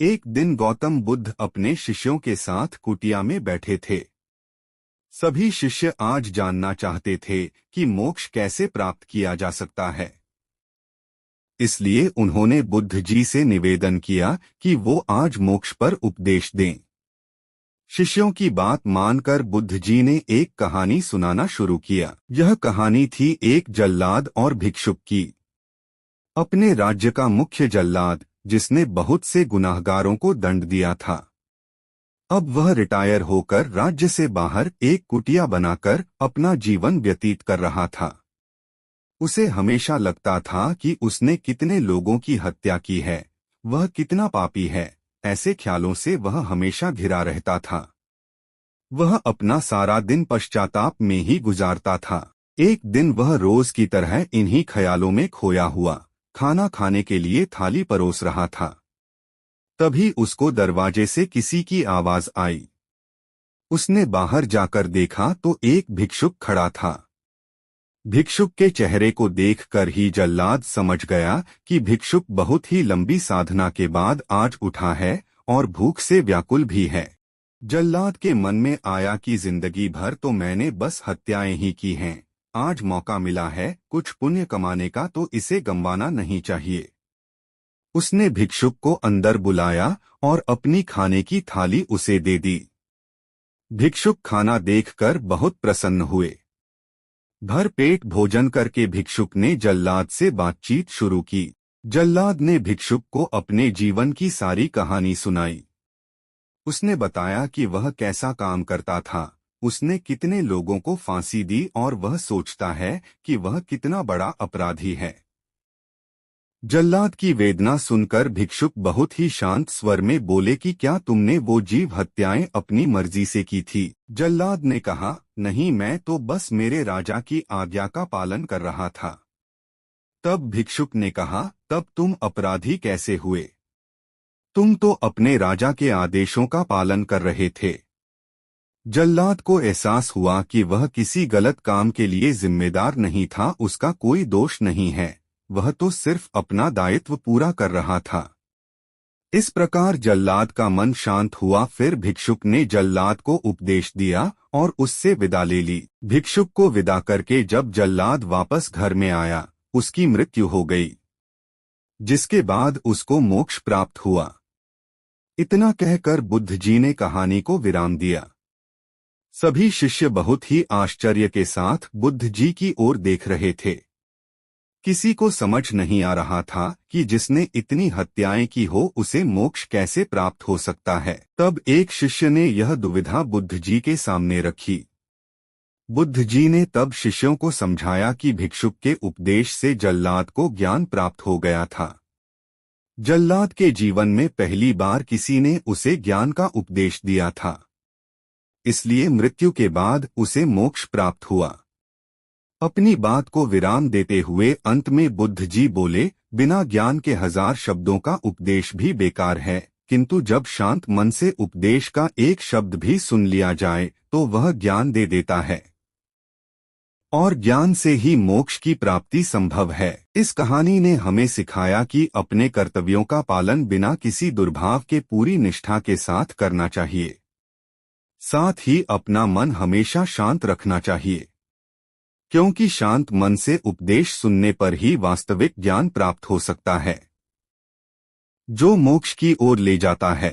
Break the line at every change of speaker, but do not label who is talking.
एक दिन गौतम बुद्ध अपने शिष्यों के साथ कुटिया में बैठे थे। सभी शिष्य आज जानना चाहते थे कि मोक्ष कैसे प्राप्त किया जा सकता है। इसलिए उन्होंने बुद्ध जी से निवेदन किया कि वो आज मोक्ष पर उपदेश दें। शिष्यों की बात मानकर बुद्ध जी ने एक कहानी सुनाना शुरू किया। यह कहानी थी एक जल्लाद और भिक्षुक की। अपने राज्य का मुख्य जल्लाद, जिसने बहुत से गुनाहगारों को दंड दिया था, अब वह रिटायर होकर राज्य से बाहर एक कुटिया बनाकर अपना जीवन व्यतीत कर रहा था। उसे हमेशा लगता था कि उसने कितने लोगों की हत्या की है, वह कितना पापी है। ऐसे ख्यालों से वह हमेशा घिरा रहता था। वह अपना सारा दिन पश्चाताप में ही गुजारता था। एक दिन वह रोज की तरह इन्हीं ख्यालों में खोया हुआ खाना खाने के लिए थाली परोस रहा था। तभी उसको दरवाजे से किसी की आवाज आई। उसने बाहर जाकर देखा तो एक भिक्षुक खड़ा था। भिक्षुक के चेहरे को देखकर ही जल्लाद समझ गया कि भिक्षुक बहुत ही लंबी साधना के बाद आज उठा है और भूख से व्याकुल भी है। जल्लाद के मन में आया कि जिंदगी भर तो मैंने बस हत्याएं ही की हैं, आज मौका मिला है कुछ पुण्य कमाने का, तो इसे गंवाना नहीं चाहिए। उसने भिक्षुक को अंदर बुलाया और अपनी खाने की थाली उसे दे दी। भिक्षुक खाना देखकर बहुत प्रसन्न हुए। भर पेट भोजन करके भिक्षुक ने जल्लाद से बातचीत शुरू की। जल्लाद ने भिक्षुक को अपने जीवन की सारी कहानी सुनाई। उसने बताया कि वह कैसा काम करता था, उसने कितने लोगों को फांसी दी और वह सोचता है कि वह कितना बड़ा अपराधी है। जल्लाद की वेदना सुनकर भिक्षुक बहुत ही शांत स्वर में बोले कि क्या तुमने वो जीव हत्याएं अपनी मर्जी से की थी? जल्लाद ने कहा, नहीं, मैं तो बस मेरे राजा की आज्ञा का पालन कर रहा था। तब भिक्षुक ने कहा, तब तुम अपराधी कैसे हुए? तुम तो अपने राजा के आदेशों का पालन कर रहे थे। जल्लाद को एहसास हुआ कि वह किसी गलत काम के लिए जिम्मेदार नहीं था, उसका कोई दोष नहीं है, वह तो सिर्फ अपना दायित्व पूरा कर रहा था। इस प्रकार जल्लाद का मन शांत हुआ। फिर भिक्षुक ने जल्लाद को उपदेश दिया और उससे विदा ले ली। भिक्षुक को विदा करके जब जल्लाद वापस घर में आया, उसकी मृत्यु हो गई, जिसके बाद उसको मोक्ष प्राप्त हुआ। इतना कहकर बुद्ध जी ने कहानी को विराम दिया। सभी शिष्य बहुत ही आश्चर्य के साथ बुद्ध जी की ओर देख रहे थे। किसी को समझ नहीं आ रहा था कि जिसने इतनी हत्याएं की हो उसे मोक्ष कैसे प्राप्त हो सकता है। तब एक शिष्य ने यह दुविधा बुद्ध जी के सामने रखी। बुद्ध जी ने तब शिष्यों को समझाया कि भिक्षुक के उपदेश से जल्लाद को ज्ञान प्राप्त हो गया था। जल्लाद के जीवन में पहली बार किसी ने उसे ज्ञान का उपदेश दिया था, इसलिए मृत्यु के बाद उसे मोक्ष प्राप्त हुआ। अपनी बात को विराम देते हुए अंत में बुद्ध जी बोले, बिना ज्ञान के 1000 शब्दों का उपदेश भी बेकार है, किंतु जब शांत मन से उपदेश का एक शब्द भी सुन लिया जाए तो वह ज्ञान दे देता है, और ज्ञान से ही मोक्ष की प्राप्ति संभव है। इस कहानी ने हमें सिखाया कि अपने कर्तव्यों का पालन बिना किसी दुर्भाव के पूरी निष्ठा के साथ करना चाहिए। साथ ही अपना मन हमेशा शांत रखना चाहिए, क्योंकि शांत मन से उपदेश सुनने पर ही वास्तविक ज्ञान प्राप्त हो सकता है, जो मोक्ष की ओर ले जाता है।